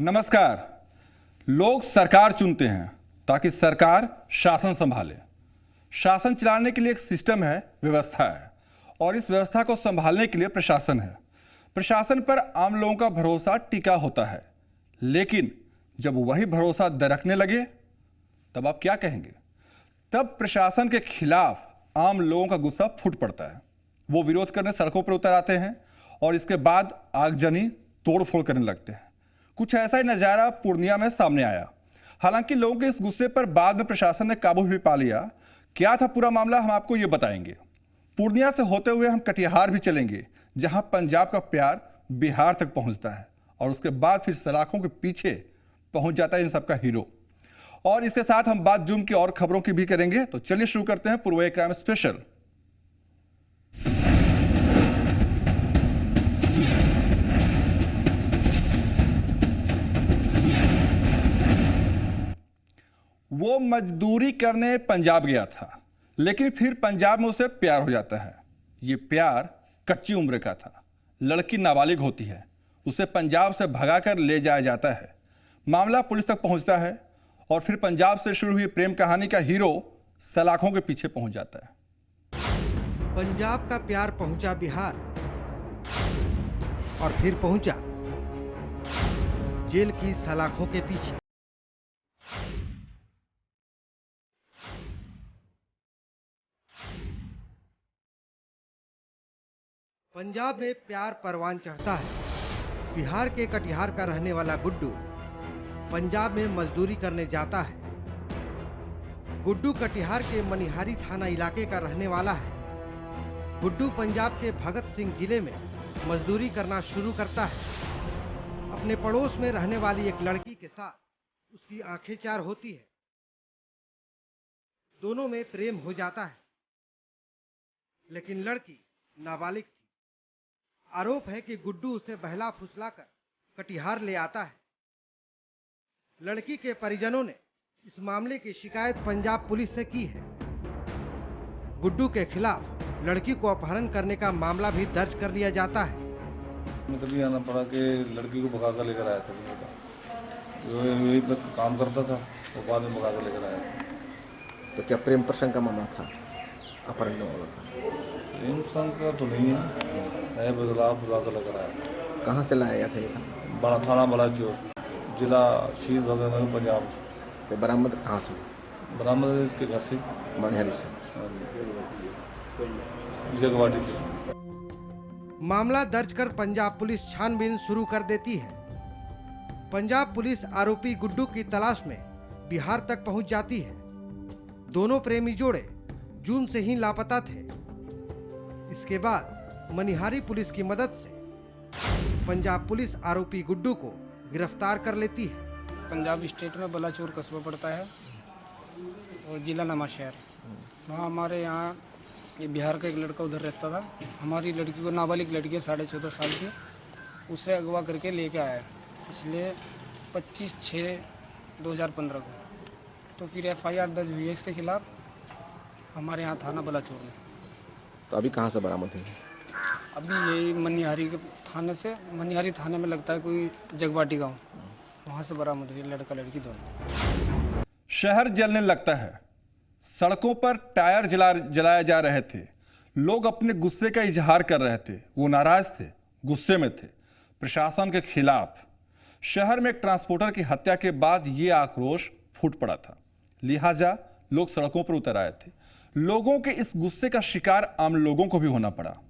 नमस्कार। लोग सरकार चुनते हैं ताकि सरकार शासन संभाले। शासन चलाने के लिए एक सिस्टम है, व्यवस्था है, और इस व्यवस्था को संभालने के लिए प्रशासन है। प्रशासन पर आम लोगों का भरोसा टिका होता है, लेकिन जब वही भरोसा दरकने लगे तब आप क्या कहेंगे? तब प्रशासन के खिलाफ आम लोगों का गुस्सा फूट पड़ता है। वो विरोध करने सड़कों पर उतर आते हैं और इसके बाद आगजनी तोड़फोड़ करने लगते हैं। कुछ ऐसा ही नज़ारा पूर्णिया में सामने आया। हालांकि लोगों के इस गुस्से पर बाद में प्रशासन ने काबू भी पा लिया। क्या था पूरा मामला, हम आपको ये बताएंगे। पूर्णिया से होते हुए हम कटिहार भी चलेंगे, जहां पंजाब का प्यार बिहार तक पहुंचता है और उसके बाद फिर सलाखों के पीछे पहुंच जाता है इन सबका हीरो। और इसके साथ हम बात जूम की और खबरों की भी करेंगे। तो चलिए शुरू करते हैं पूर्वी क्राइम स्पेशल। वो मजदूरी करने पंजाब गया था, लेकिन फिर पंजाब में उसे प्यार हो जाता है। ये प्यार कच्ची उम्र का था। लड़की नाबालिग होती है, उसे पंजाब से भगाकर ले जाया जाता है। मामला पुलिस तक पहुंचता है और फिर पंजाब से शुरू हुई प्रेम कहानी का हीरो सलाखों के पीछे पहुंच जाता है। पंजाब का प्यार पहुंचा बिहार और फिर पहुंचा जेल की सलाखों के पीछे। पंजाब में प्यार परवान चढ़ता है। बिहार के कटिहार का रहने वाला गुड्डू पंजाब में मजदूरी करने जाता है। गुड्डू कटिहार के मनिहारी थाना इलाके का रहने वाला है। गुड्डू पंजाब के भगत सिंह जिले में मजदूरी करना शुरू करता है। अपने पड़ोस में रहने वाली एक लड़की के साथ उसकी आंखें चार होती है। दोनों में प्रेम हो जाता है, लेकिन लड़की नाबालिग थी। आरोप है कि गुड्डू उसे बहला फुसलाकर कटिहार ले आता है। लड़की के परिजनों ने इस मामले की शिकायत पंजाब पुलिस से की है। गुड्डू के खिलाफ लड़की को अपहरण करने का मामला भी दर्ज कर लिया जाता है। निकल आना पड़ा कि लड़की को भगा कर लेकर आया था। जो यही पर काम करता था, वो बाद में भगा कर लेकर आया था। तो क्या प्रेम प्रसंग का मामला था, अपहरण का मामला था? प्रेम प्रसंग का तो नहीं है, नए बदलाव भगा कर लेकर आया। कहाँ से लाया गया था ये? बड़ा थाना बलाचौर, जिला शीर भगत पंजाब। तो बरामद कहाँ से? बरामद इसके घर से, मनिहारी से, जगवाटी से। मामला दर्ज कर पंजाब पुलिस छानबीन शुरू कर देती है। पंजाब पुलिस आरोपी गुड्डू की तलाश में बिहार तक पहुंच जाती है। दोनों प्रेमी जोड़े जून से ही लापता थे। इसके बाद मनिहारी पुलिस की मदद से पंजाब पुलिस आरोपी गुड्डू को गिरफ्तार कर लेती है। पंजाब स्टेट में बलाचौर कस्बा पड़ता है और जिला नवांशहर। वहाँ हमारे यहाँ ये बिहार का एक लड़का उधर रहता था। हमारी लड़की को, नाबालिग लड़की है 14.5 साल की, उसे अगवा करके लेके आया पिछले 25/6/2015 को। तो फिर FIR दर्ज हुई है इसके खिलाफ हमारे यहाँ थाना बलाचौर में। तो अभी कहाँ से बरामद है? अभी यही मनिहारी के थाने से, मनिहारी थाने में लगता है कोई जगवाटी गाँव, वहाँ से बरामद हुई लड़का लड़की दोनों। शहर जलने लगता है, सड़कों पर टायर जलाए जा रहे थे। लोग अपने गुस्से का इजहार कर रहे थे। वो नाराज थे, गुस्से में थे प्रशासन के खिलाफ। शहर में एक ट्रांसपोर्टर की हत्या के बाद ये आक्रोश फूट पड़ा था, लिहाजा लोग सड़कों पर उतर आए थे। लोगों के इस गुस्से का शिकार आम लोगों को भी होना पड़ा।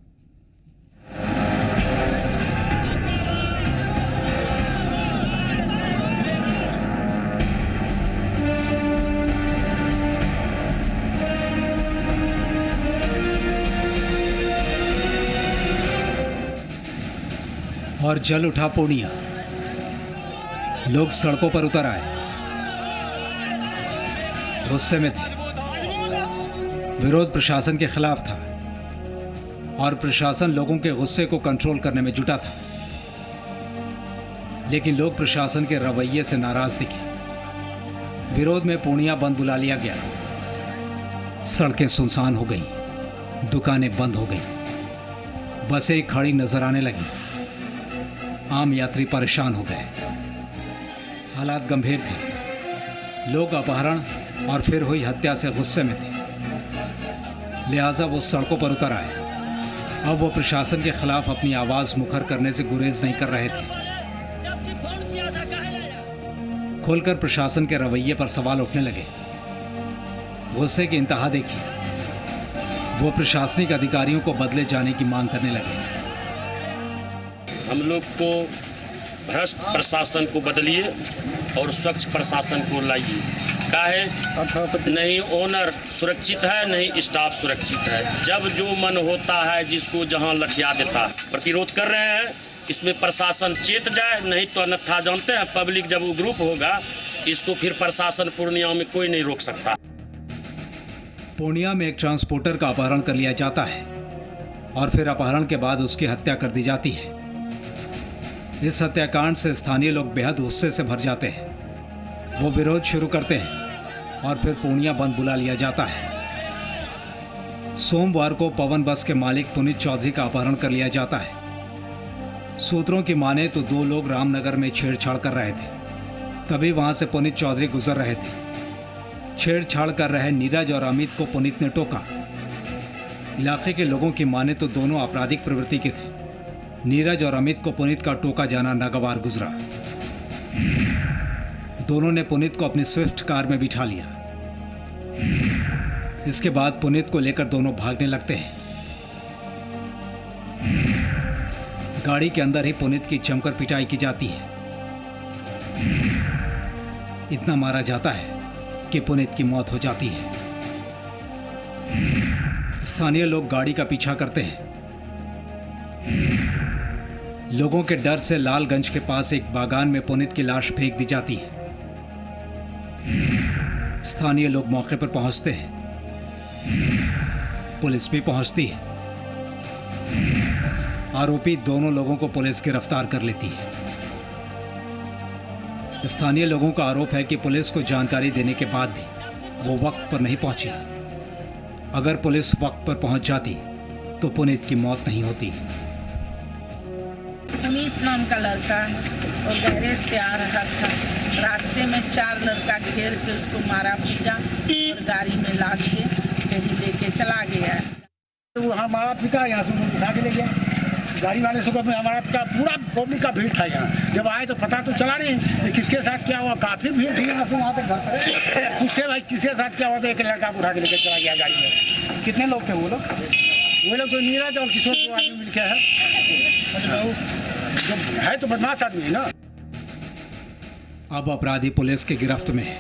और जल उठा पूर्णिया। लोग सड़कों पर उतर आए, गुस्से में थे। विरोध प्रशासन के खिलाफ था और प्रशासन लोगों के गुस्से को कंट्रोल करने में जुटा था। लेकिन लोग प्रशासन के रवैये से नाराज दिखे। विरोध में पूर्णिया बंद बुला लिया गया। सड़कें सुनसान हो गई, दुकानें बंद हो गई, बसें खड़ी नजर आने लगी। आम यात्री परेशान हो गए। हालात गंभीर थे। लोग अपहरण और फिर हुई हत्या से गुस्से में थे, लिहाजा वो सड़कों पर उतर आए। अब वो प्रशासन के खिलाफ अपनी आवाज़ मुखर करने से गुरेज नहीं कर रहे थे। खोलकर प्रशासन के रवैये पर सवाल उठने लगे। गुस्से की इंतहा देखी, वो प्रशासनिक अधिकारियों को बदले जाने की मांग करने लगे। हम लोग को भ्रष्ट प्रशासन को बदलिए और स्वच्छ प्रशासन को लाइए। काहे नहीं ओनर सुरक्षित है, नहीं स्टाफ सुरक्षित है। जब जो मन होता है जिसको जहां लठिया देता, प्रतिरोध कर रहे हैं। इसमें प्रशासन चेत जाए, नहीं तो अन्यथा जानते हैं पब्लिक जब ग्रुप होगा इसको फिर प्रशासन पूर्णिया में कोई नहीं रोक सकता। पूर्णिया में एक ट्रांसपोर्टर का अपहरण कर लिया जाता है और फिर अपहरण के बाद उसकी हत्या कर दी जाती है। इस हत्याकांड से स्थानीय लोग बेहद गुस्से से भर जाते हैं। वो विरोध शुरू करते हैं और फिर पूर्णिया बंद बुला लिया जाता है। सोमवार को पवन बस के मालिक पुनीत चौधरी का अपहरण कर लिया जाता है। सूत्रों की माने तो दो लोग रामनगर में छेड़छाड़ कर रहे थे, तभी वहां से पुनीत चौधरी गुजर रहे थे। छेड़छाड़ कर रहे नीरज और अमित को पुनीत ने टोका। इलाके के लोगों की माने तो दोनों आपराधिक प्रवृत्ति के थे। नीरज और अमित को पुनीत का टोका जाना नागवार गुजरा। दोनों ने पुनीत को अपनी स्विफ्ट कार में बिठा लिया। इसके बाद पुनीत को लेकर दोनों भागने लगते हैं। गाड़ी के अंदर ही पुनीत की जमकर पिटाई की जाती है। इतना मारा जाता है कि पुनीत की मौत हो जाती है। स्थानीय लोग गाड़ी का पीछा करते हैं। लोगों के डर से लालगंज के पास एक बागान में पुनीत की लाश फेंक दी जाती है। स्थानीय लोग मौके पर पहुंचते हैं। पुलिस भी पहुंचती है। आरोपी दोनों लोगों को पुलिस गिरफ्तार कर लेती है। स्थानीय लोगों का आरोप है कि पुलिस को जानकारी देने के बाद भी वो वक्त पर नहीं पहुंची। अगर पुलिस वक्त पर पहुंच जाती तो पुनीत की मौत नहीं होती। पुनीत नाम का लड़का और गैरेज से आ रहा था। रास्ते में 4 लड़का घेर के उसको मारा पीटा और गाड़ी में लाद के कहीं लेके चला गया। वहाँ मारा पीटा, यहाँ से उठा के ले गया। गाड़ी वाले से हमारा पूरा पब्लिक का भीड़ था यहाँ। जब आए तो पता तो चला नहीं कि किसके साथ क्या हुआ। काफ़ी भीड़ थी यहाँ से वहाँ तक घर पर। किससे भाई किसके साथ क्या हुआ तो एक लड़का उठा के लेकर चला गया गाड़ी में। कितने लोग थे वो लोग? वो लोग तो नीरज और किशोर को आदमी मिल के है। जब है तो बदमाश आदमी है ना। अब अपराधी पुलिस के गिरफ्त में है।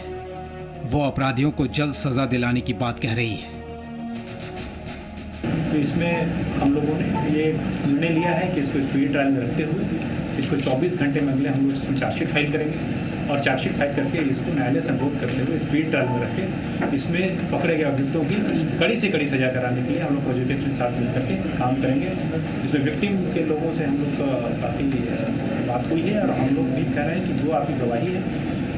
वो अपराधियों को जल्द सजा दिलाने की बात कह रही है। तो इसमें हम लोगों ने ये निर्णय लिया है कि इसको स्पीड ट्रायल में रखते हुए इसको 24 घंटे में अगले हम लोग इसमें चार्जशीट फाइल करेंगे और चार्जशीट फाइल करके इसको न्यायालय से अनुरोध करते हुए स्पीड ट्रायल में रखें। इसमें पकड़े गए अभियुक्तों की कड़ी से कड़ी सजा कराने के लिए हम लोग प्रोजिक्यूटर के साथ मिलकर के काम करेंगे। इसमें विक्टिम के लोगों से हम लोग काफ़ी बात हुई है और हम लोग भी कह रहे हैं कि जो आपकी गवाही है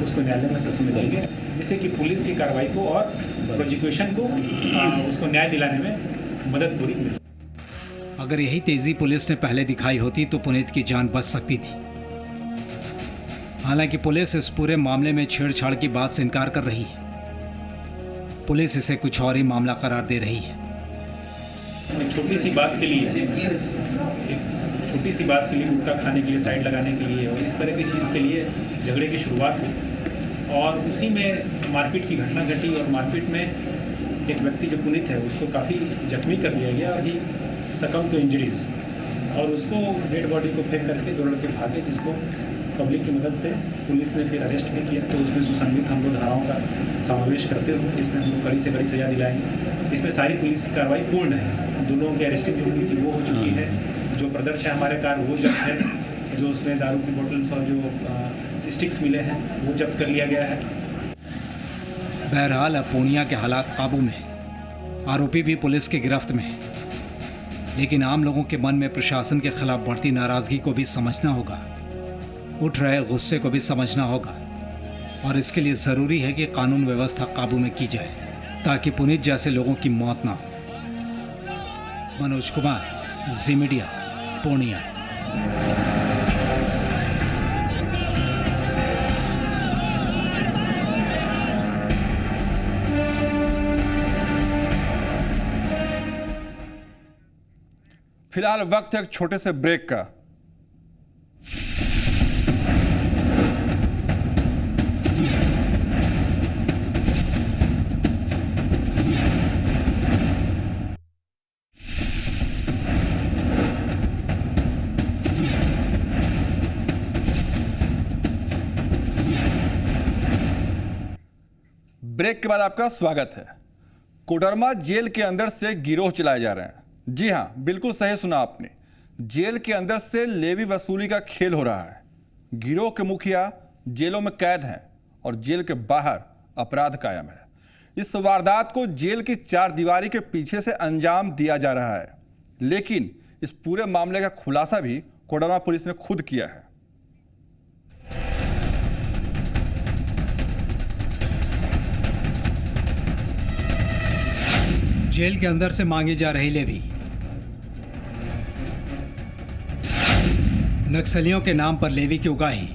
उसको न्यायालय में सेशन में देंगे, जिससे कि पुलिस की कार्रवाई को और प्रोजिक्यूशन को उसको न्याय दिलाने में मदद पूरी मिल। अगर यही तेजी पुलिस ने पहले दिखाई होती तो पुनीत की जान बच सकती थी। हालांकि पुलिस इस पूरे मामले में छेड़छाड़ की बात से इनकार कर रही है। पुलिस इसे कुछ और ही मामला करार दे रही है। एक छोटी सी बात के लिए गुटखा खाने के लिए, साइड लगाने के लिए और इस तरह की चीज़ के लिए झगड़े की शुरुआत हुई और उसी में मारपीट की घटना घटी और मारपीट में एक व्यक्ति जो पुनीत है उसको काफ़ी जख्मी कर दिया गया और ही सकम टू इंजरीज और उसको डेड बॉडी को फेंक करके 2 लड़के भागे, जिसको पब्लिक की मदद से पुलिस ने फिर अरेस्ट भी किया। तो उसमें सुसंगत हम लोग धाराओं का समावेश करते हुए इसमें हम लोग कड़ी से कड़ी सजा दिलाएंगे। इसमें सारी पुलिस कार्रवाई पूर्ण है। 2 लोगों की अरेस्टिंग जो हुई थी वो हो चुकी है। जो प्रदर्श है हमारे कार वो जब्त है। जो उसमें दारू की बोतल्स और जो स्टिक्स मिले हैं वो जब्त कर लिया गया है। बहरहाल अब पूर्णिया के हालात काबू में है। आरोपी भी पुलिस की गिरफ्त में है, लेकिन आम लोगों के मन में प्रशासन के खिलाफ बढ़ती नाराजगी को भी समझना होगा, उठ रहे गुस्से को भी समझना होगा और इसके लिए ज़रूरी है कि कानून व्यवस्था काबू में की जाए ताकि पुनीत जैसे लोगों की मौत ना हो। मनोज कुमार, जी मीडिया, पूर्णिया। फिलहाल वक्त है एक छोटे से ब्रेक का। ब्रेक के बाद आपका स्वागत है। कोडरमा जेल के अंदर से गिरोह चलाए जा रहे हैं। जी हां, बिल्कुल सही सुना आपने। जेल के अंदर से लेवी वसूली का खेल हो रहा है। गिरोह के मुखिया जेलों में कैद हैं और जेल के बाहर अपराध कायम है। इस वारदात को जेल की चार दीवारी के पीछे से अंजाम दिया जा रहा है, लेकिन इस पूरे मामले का खुलासा भी कोडरमा पुलिस ने खुद किया है। जेल के अंदर से मांगी जा रही लेवी, नक्सलियों के नाम पर लेवी की उगाही,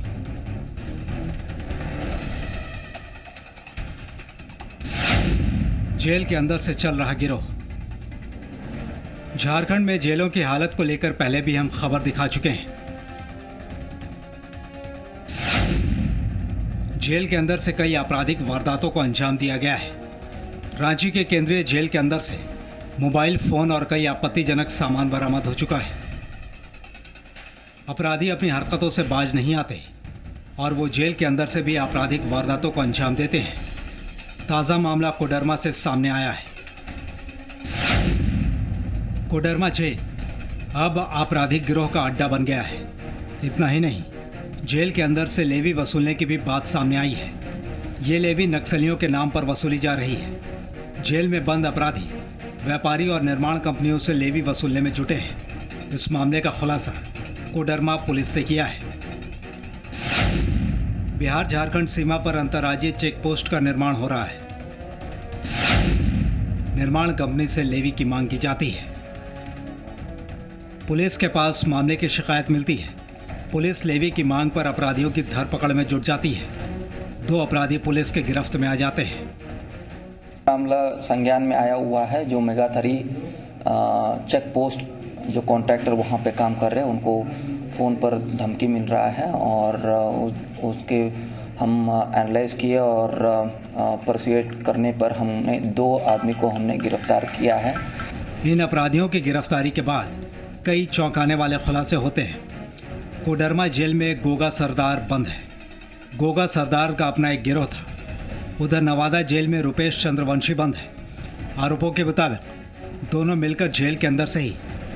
जेल के अंदर से चल रहा गिरोह। झारखंड में जेलों की हालत को लेकर पहले भी हम खबर दिखा चुके हैं। जेल के अंदर से कई आपराधिक वारदातों को अंजाम दिया गया है। रांची के केंद्रीय जेल के अंदर से मोबाइल फोन और कई आपत्तिजनक सामान बरामद हो चुका है। अपराधी अपनी हरकतों से बाज नहीं आते और वो जेल के अंदर से भी आपराधिक वारदातों को अंजाम देते हैं। ताज़ा मामला कोडरमा से सामने आया है। कोडरमा जेल अब आपराधिक गिरोह का अड्डा बन गया है। इतना ही नहीं, जेल के अंदर से लेवी वसूलने की भी बात सामने आई है। ये लेवी नक्सलियों के नाम पर वसूली जा रही है। जेल में बंद अपराधी व्यापारी और निर्माण कंपनियों से लेवी वसूलने में जुटे हैं। इस मामले का खुलासा कोडरमा पुलिस ने किया है। बिहार झारखंड सीमा पर अंतर्राज्यीय चेक पोस्ट का निर्माण हो रहा है। निर्माण कंपनी से लेवी की मांग की जाती है। पुलिस के पास मामले की शिकायत मिलती है। पुलिस लेवी की मांग पर अपराधियों की धरपकड़ में जुट जाती है। 2 अपराधी पुलिस के गिरफ्त में आ जाते हैं। मामला संज्ञान में आया हुआ है। जो मेगाथरी चेक पोस्ट जो कॉन्ट्रैक्टर वहाँ पे काम कर रहे हैं, उनको फ़ोन पर धमकी मिल रहा है और उसके हम एनालाइज किए और परसुएट करने पर हमने 2 आदमी को हमने गिरफ्तार किया है। इन अपराधियों की गिरफ्तारी के बाद कई चौंकाने वाले खुलासे होते हैं। कोडरमा जेल में गोगा सरदार बंद है। गोगा सरदार का अपना एक गिरोह था। उधर नवादा जेल में रुपेश चंद्रवंशी बंद है। आरोपों के मुताबिक दोनों मिलकर जेल के अंदर से ही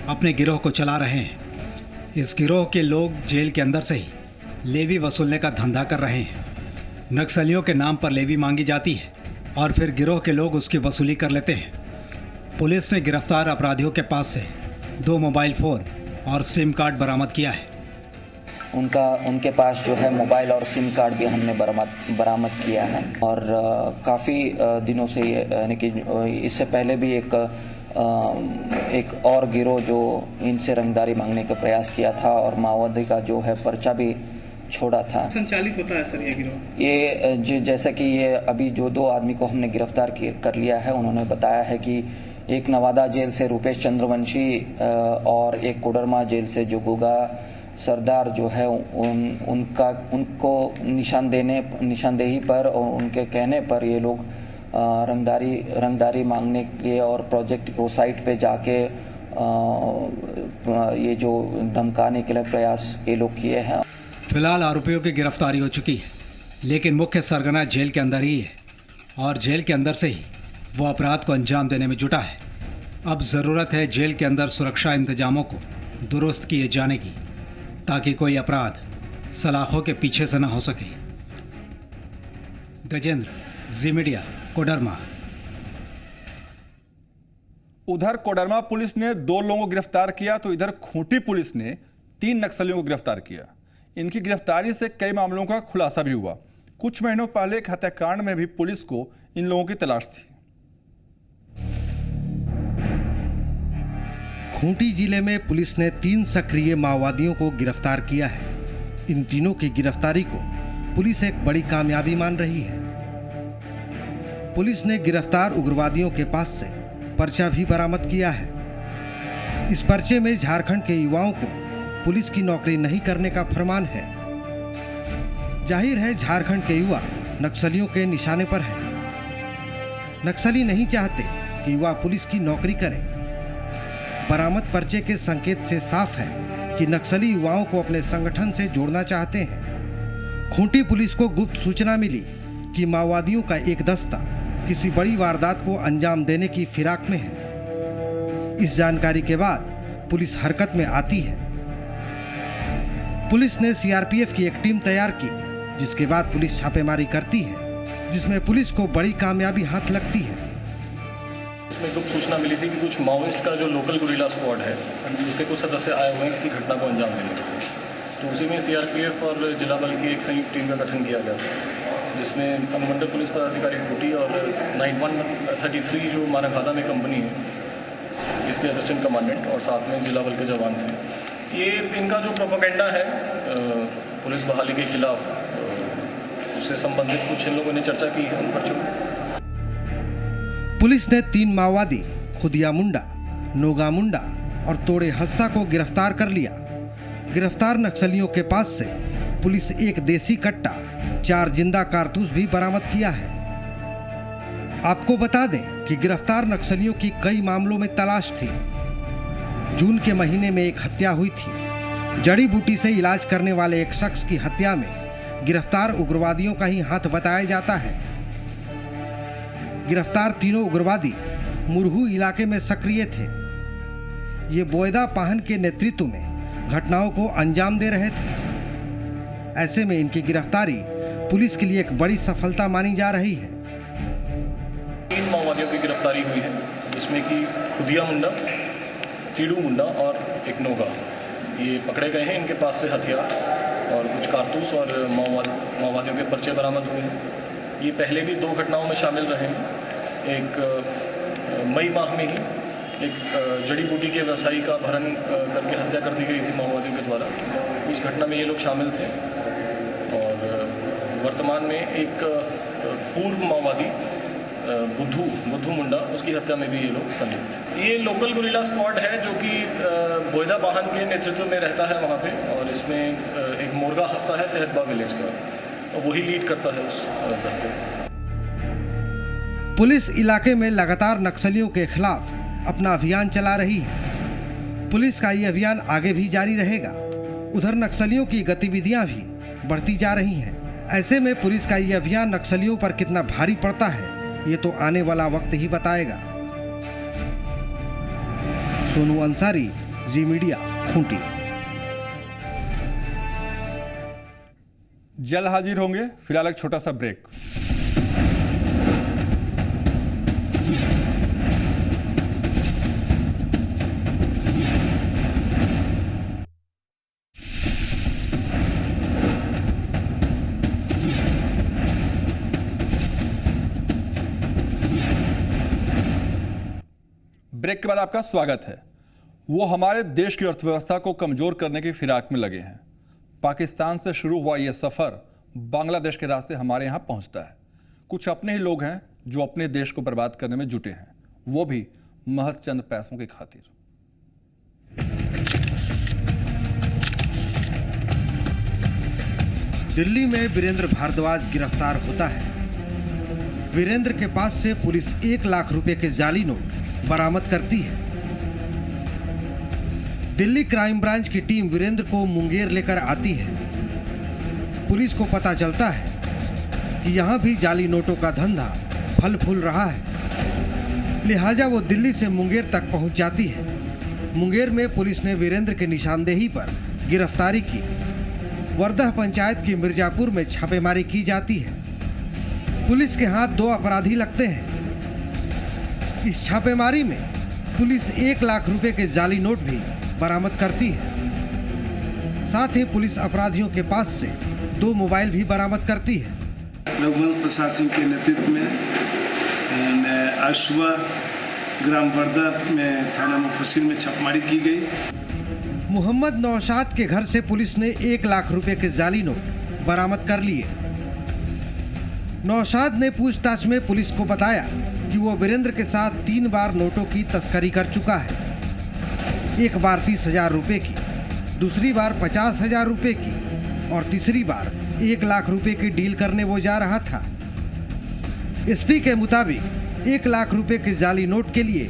अपने गिरोह को चला रहे हैं। इस गिरोह के लोग जेल के अंदर से ही लेवी वसूलने का धंधा कर रहे हैं। नक्सलियों के नाम पर लेवी मांगी जाती है और फिर गिरोह के लोग उसकी वसूली कर लेते हैं। पुलिस ने गिरफ्तार अपराधियों के पास से 2 मोबाइल फ़ोन और सिम कार्ड बरामद किया है। उनके पास जो है मोबाइल और सिम कार्ड भी हमने बरामद किया है। और काफ़ी दिनों से यानी कि इससे पहले भी एक और गिरोह जो इनसे रंगदारी मांगने का प्रयास किया था और माओवादी का जो है पर्चा भी छोड़ा था। संचालित होता है सर ये गिरोह? ये जैसा कि ये अभी जो 2 आदमी को हमने गिरफ्तार कर लिया है, उन्होंने बताया है कि एक नवादा जेल से रुपेश चंद्रवंशी और एक कोडरमा जेल से जो गोगा सरदार जो है उनको निशानदेही पर और उनके कहने पर ये लोग रंगदारी मांगने के और प्रोजेक्ट को साइट पे जाके ये जो धमकाने के लिए प्रयास ये लोग किए हैं। फिलहाल आरोपियों की गिरफ्तारी हो चुकी है, लेकिन मुख्य सरगना जेल के अंदर ही है और जेल के अंदर से ही वो अपराध को अंजाम देने में जुटा है। अब ज़रूरत है जेल के अंदर सुरक्षा इंतजामों को दुरुस्त किए जाने की, ताकि कोई अपराध सलाखों के पीछे से न हो सके। गजेंद्र, जी मीडिया, कोडरमा। उधर कोडरमा पुलिस ने 2 लोगों को गिरफ्तार किया तो इधर खूंटी पुलिस ने 3 नक्सलियों को गिरफ्तार किया। इनकी गिरफ्तारी से कई मामलों का खुलासा भी हुआ। कुछ महीनों पहले एक हत्याकांड में भी पुलिस को इन लोगों की तलाश थी। खूंटी जिले में पुलिस ने 3 सक्रिय माओवादियों को गिरफ्तार किया है। इन तीनों की गिरफ्तारी को पुलिस एक बड़ी कामयाबी मान रही है। पुलिस ने गिरफ्तार उग्रवादियों के पास से पर्चा भी बरामद किया है। इस पर्चे में झारखंड के युवाओं को पुलिस की नौकरी नहीं करने का फरमान है। जाहिर है झारखंड के युवा नक्सलियों के निशाने पर हैं। नक्सली नहीं चाहते कि युवा पुलिस की नौकरी करें। बरामद पर्चे के संकेत से साफ है कि नक्सली युवाओं को अपने संगठन से जोड़ना चाहते हैं। खूंटी पुलिस को गुप्त सूचना मिली कि माओवादियों का एक दस्ता किसी बड़ी वारदात को अंजाम देने की फिराक में है। इस जानकारी के बाद पुलिस हरकत में आती है। पुलिस ने सीआरपीएफ की एक टीम तैयार की, जिसके बाद पुलिस छापेमारी करती है, जिसमें पुलिस को बड़ी कामयाबी हाथ लगती है। उसमें गुप्त सूचना मिली थी कि कुछ माओइस्ट का जो लोकल गुरिल्ला स्क्वाड है उसके कुछ सदस्य आए हुए हैं किसी घटना को अंजाम देने के लिए। तो उसी में सीआरपीएफ और जिला बल की एक संयुक्त टीम का गठन किया गया था, जिसमें अनुमंडल पुलिस पदाधिकारी खूंटी और 9133 जो मानवघाता में कंपनी है इसके असिस्टेंट कमांडेंट और साथ में जिला बल के जवान थे। ये इनका जो प्रोपेगेंडा है पुलिस बहाली के खिलाफ, उससे संबंधित कुछ इन लोगों ने चर्चा की है उन पर्चों में। पुलिस ने 3 माओवादी खुदिया मुंडा, नोगा मुंडा और तोड़े हस्सा को गिरफ्तार कर लिया। गिरफ्तार नक्सलियों के पास से पुलिस एक देसी कट्टा, 4 जिंदा कारतूस भी बरामद किया है। आपको बता दें कि गिरफ्तार नक्सलियों की कई मामलों में तलाश थी। जून के महीने में एक हत्या हुई थी। जड़ी बूटी से इलाज करने वाले एक शख्स की हत्या में गिरफ्तार उग्रवादियों का ही हाथ बताया जाता है। गिरफ्तार तीनों उग्रवादी मुरहू इलाके में सक्रिय थे। ये बोयदा पाहन के नेतृत्व में घटनाओं को अंजाम दे रहे थे। ऐसे में इनकी गिरफ्तारी पुलिस के लिए एक बड़ी सफलता मानी जा रही है। 3 माओवादियों की गिरफ्तारी हुई है, जिसमें कि खुदिया मुंडा, तीड़ू मुंडा और एक नोगा, ये पकड़े गए हैं। इनके पास से हथियार और कुछ कारतूस और माओवादियों के पर्चे बरामद हुए हैं। ये पहले भी 2 घटनाओं में शामिल रहे हैं। एक मई माह में ही एक जड़ी बूटी के व्यवसायी का अपहरण करके हत्या कर दी गई थी माओवादियों के द्वारा। उस घटना में ये लोग शामिल थे। और वर्तमान में एक पूर्व माओवादी बुद्धू मुंडा, उसकी हत्या में भी ये लोग संलिप्त थे। ये लोकल गुरिल्ला स्क्वाड है जो कि बोयदा वाहन के नेतृत्व में रहता है वहाँ पे, और इसमें एक मोरगा हस्सा है सेहतबाग विलेज का, और वही लीड करता है उस दस्ते। पुलिस इलाके में लगातार नक्सलियों के खिलाफ अपना अभियान चला रही है। पुलिस का ये अभियान आगे भी जारी रहेगा। उधर नक्सलियों की गतिविधियां भी बढ़ती जा रही हैं। ऐसे में पुलिस का ये अभियान नक्सलियों पर कितना भारी पड़ता है, ये तो आने वाला वक्त ही बताएगा। सोनू अंसारी, जी मीडिया, खूंटी। जल्द हाजिर होंगे, फिलहाल एक छोटा सा ब्रेक। ब्रेक के बाद आपका स्वागत है। वो हमारे देश की अर्थव्यवस्था को कमजोर करने की फिराक में लगे हैं। पाकिस्तान से शुरू हुआ यह सफर बांग्लादेश के रास्ते हमारे यहां पहुंचता है। कुछ अपने ही लोग हैं जो अपने देश को बर्बाद करने में जुटे हैं, वो भी महज चंद पैसों की खातिर। दिल्ली में वीरेंद्र भारद्वाज गिरफ्तार होता है। वीरेंद्र के पास से पुलिस 1 लाख रुपए के जाली नोट बरामद करती है। दिल्ली क्राइम ब्रांच की टीम वीरेंद्र को मुंगेर लेकर आती है। पुलिस को पता चलता है कि यहां भी जाली नोटों का धंधा फल फूल रहा है, लिहाजा वो दिल्ली से मुंगेर तक पहुंच जाती है। मुंगेर में पुलिस ने वीरेंद्र के निशानदेही पर गिरफ्तारी की। वर्दह पंचायत की मिर्जापुर में छापेमारी की जाती है। पुलिस के हाथ 2 अपराधी लगते हैं। इस छापेमारी में पुलिस 1 लाख रुपए के जाली नोट भी बरामद करती है। साथ ही पुलिस अपराधियों के पास से 2 मोबाइल भी बरामद करती है। रघुवंश प्रसाद सिंह के नेतृत्व में आशुआ ग्राम वर्दह में थाना मुफस्सिल में छापेमारी की गई। मोहम्मद नौशाद के घर से पुलिस ने 1 लाख रुपए के जाली नोट बरामद कर लिए। नौशाद ने पूछताछ में पुलिस को बताया कि वो वीरेंद्र के साथ 3 बार नोटों की तस्करी कर चुका है। एक बार 30,000 रुपये की, दूसरी बार 50,000 रुपये की और तीसरी बार 1 लाख रुपए की डील करने वो जा रहा था। एसपी के मुताबिक 1 लाख रुपए के जाली नोट के लिए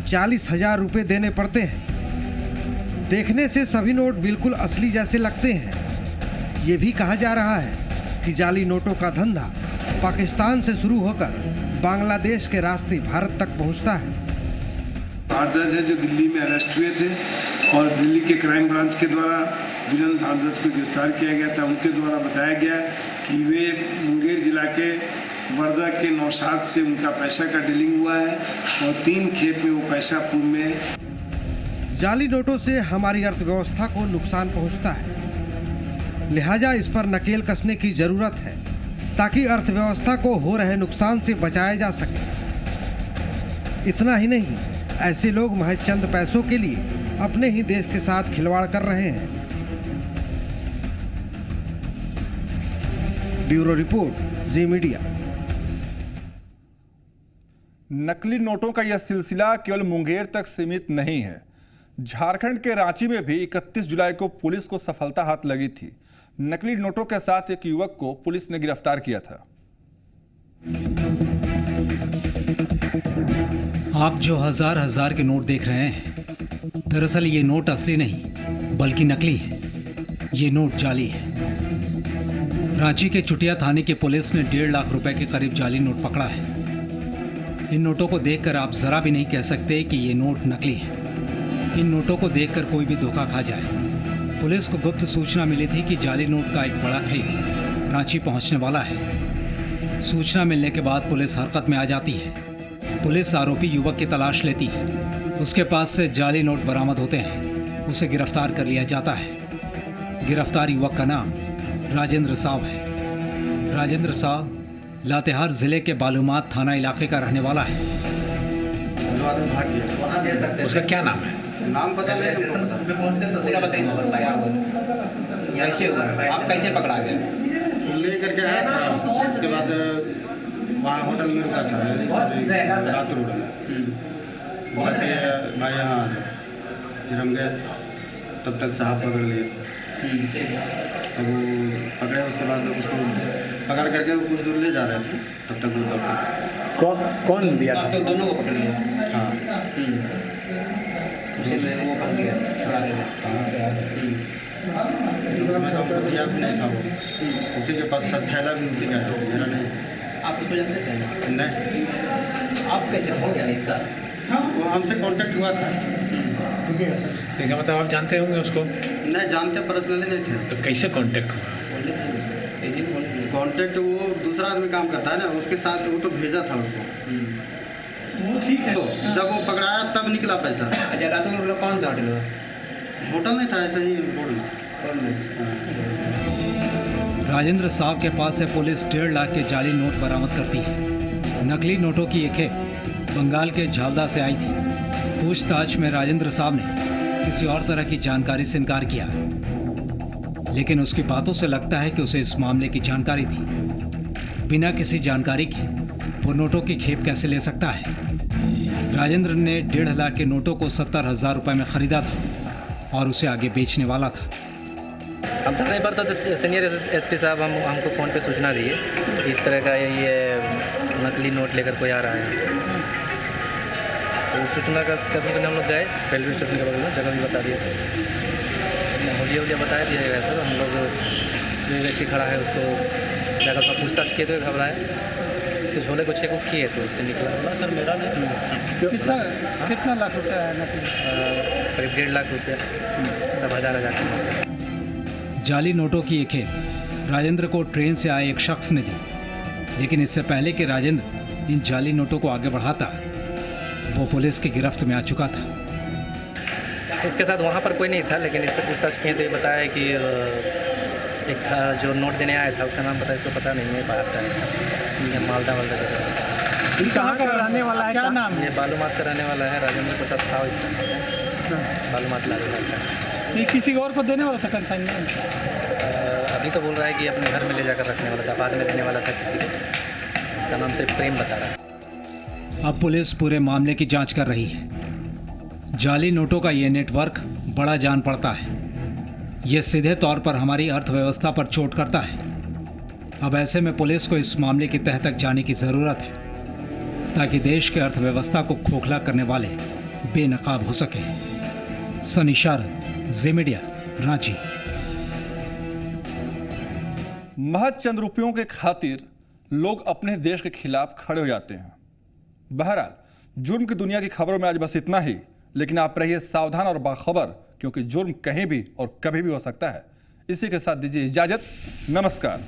40,000 रुपये देने पड़ते हैं। देखने से सभी नोट बिल्कुल असली जैसे लगते हैं। ये भी कहा जा रहा है कि जाली नोटों का धंधा पाकिस्तान से शुरू होकर बांग्लादेश के रास्ते भारत तक पहुंचता है। भारद्वाज है जो दिल्ली में अरेस्ट हुए थे और दिल्ली के क्राइम ब्रांच के द्वारा वीरेंद्र भारद्वाज को गिरफ्तार किया गया था। उनके द्वारा बताया गया कि वे मुंगेर जिला के वर्दा के नौशाद से उनका पैसा का डीलिंग हुआ है और 3 खेप में वो पैसा पूर्व में। जाली नोटों से हमारी अर्थव्यवस्था को नुकसान पहुंचता है, लिहाजा इस पर नकेल कसने की जरूरत है ताकि अर्थव्यवस्था को हो रहे नुकसान से बचाया जा सके। इतना ही नहीं, ऐसे लोग महज चंद पैसों के लिए अपने ही देश के साथ खिलवाड़ कर रहे हैं। ब्यूरो रिपोर्ट, जी मीडिया। नकली नोटों का यह सिलसिला केवल मुंगेर तक सीमित नहीं है। झारखंड के रांची में भी 31 जुलाई को पुलिस को सफलता हाथ लगी थी। नकली नोटों के साथ एक युवक को पुलिस ने गिरफ्तार किया था। आप जो हजार के नोट देख रहे हैं, दरअसल ये नोट असली नहीं बल्कि नकली है। ये नोट जाली है। रांची के चुटिया थाने की पुलिस ने 1.5 लाख रुपए के करीब जाली नोट पकड़ा है। इन नोटों को देखकर आप जरा भी नहीं कह सकते कि ये नोट नकली है। इन नोटों को देखकर कोई भी धोखा खा जाए। पुलिस को गुप्त सूचना मिली थी कि जाली नोट का एक बड़ा खेप रांची पहुंचने वाला है। सूचना मिलने के बाद पुलिस हरकत में आ जाती है। पुलिस आरोपी युवक की तलाश लेती है। उसके पास से जाली नोट बरामद होते हैं। उसे गिरफ्तार कर लिया जाता है। गिरफ्तार युवक का नाम राजेंद्र साहब है। राजेंद्र साहब लातेहार जिले के बालूमात थाना इलाके का रहने वाला है। जो आदमी भाग गया, उसका क्या नाम है? नाम पता नहीं, पूरा बताइए। कैसे हुआ? आप कैसे पकड़ा गए? ले करके आया था, उसके बाद वहाँ होटल में रुका था रात रोड में। बोला कि भाई यहाँ आ जाओ। फिर हम गए, तब तक साहब पकड़ लिए थे। अब वो पकड़े, उसके बाद उसको पकड़ करके वो कुछ दूर ले जा रहे थे, तब तक वो दौड़। कौन लिया था? तो दोनों को पकड़ लिया। हाँ, वो पकड़ लिया। उसमें तो हमको दिया भी नहीं था। वो उसी के पास था, थैला भी उसी का है, मेरा नहीं। आप उसको जानते थे? नहीं। आप कैसे फोन किया इसका? वो हमसे कांटेक्ट हुआ था। इसका मतलब आप जानते होंगे उसको? नहीं जानते, पर्सनली नहीं थे। तो कैसे कांटेक्ट हुआ? कांटेक्ट वो दूसरा आदमी काम करता है ना, उसके साथ वो तो भेजा था उसको। वो ठीक है। तो जब वो पकड़ाया तब निकला पैसा। अच्छा, रात में लोग कौन सा होटल हुआ? होटल नहीं था, ऐसा ही रोड में। राजेंद्र साहब के पास से पुलिस 1.5 लाख के जाली नोट बरामद करती है। नकली नोटों की एक खेप बंगाल के झालदा से आई थी। पूछताछ में राजेंद्र साहब ने किसी और तरह की जानकारी से इनकार किया, लेकिन उसकी बातों से लगता है कि उसे इस मामले की जानकारी थी। बिना किसी जानकारी के वो नोटों की खेप कैसे ले सकता है? राजेंद्र ने 1.5 लाख के नोटों को 70,000 रुपये में खरीदा था और उसे आगे बेचने वाला था। हम थाने पर तो सीनियर एसपी साहब हमको फ़ोन पे सूचना दिए इस तरह का ये नकली नोट लेकर कोई आ रहा है। तो सूचना का सत्यापन करने हम लोग गए रेलवे स्टेशन के बगल में, जगह भी बता दिए, होलिया बता दिया गया था। तो हम लोग जो व्यक्ति खड़ा है उसको जाकर उसका पूछताछ किए, तो घबराए, उसके झोले को चेक किए तो उससे निकला। सर मेरा नहीं। कितना लाख रुपया है नकली? करीब 1.5 लाख रुपया, सब हज़ार। जाली नोटों की एक खेप राजेंद्र को ट्रेन से आए एक शख्स ने दी, लेकिन इससे पहले कि राजेंद्र इन जाली नोटों को आगे बढ़ाता, वो पुलिस की गिरफ्त में आ चुका था। इसके साथ वहाँ पर कोई नहीं था, लेकिन इससे पूछताछ किए तो ये बताया कि एक था जो नोट देने आया था, उसका नाम पता इसको पता नहीं है, बाहर से आया था, मालदा जगह। कहाँ का रहने वाला है, क्या नाम? ये बालूमात का रहने वाला है, राजेंद्र प्रसाद साहु इसका, बालूमात ला रहा है। ये किसी और को देने वाला था कंसाइनमेंट? अभी तो बोल रहा है कि अपने घर में ले जाकर रखने वाला था, बाद में देने वाला था किसी को, उसका नाम सिर्फ प्रेम बता रहा है। अब पुलिस पूरे मामले की जांच कर रही है। जाली नोटों का ये नेटवर्क बड़ा जान पड़ता है। ये सीधे तौर पर हमारी अर्थव्यवस्था पर चोट करता है। अब ऐसे में पुलिस को इस मामले की तह तक जाने की ज़रूरत है ताकि देश के अर्थव्यवस्था को खोखला करने वाले बेनकाब हो सके। सनी शारद, जी मीडिया, रांची। महज चंद रुपयों के खातिर लोग अपने देश के खिलाफ खड़े हो जाते हैं। बहरहाल, जुर्म की दुनिया की खबरों में आज बस इतना ही, लेकिन आप रहिए सावधान और बाखबर, क्योंकि जुर्म कहीं भी और कभी भी हो सकता है। इसी के साथ दीजिए इजाजत। नमस्कार।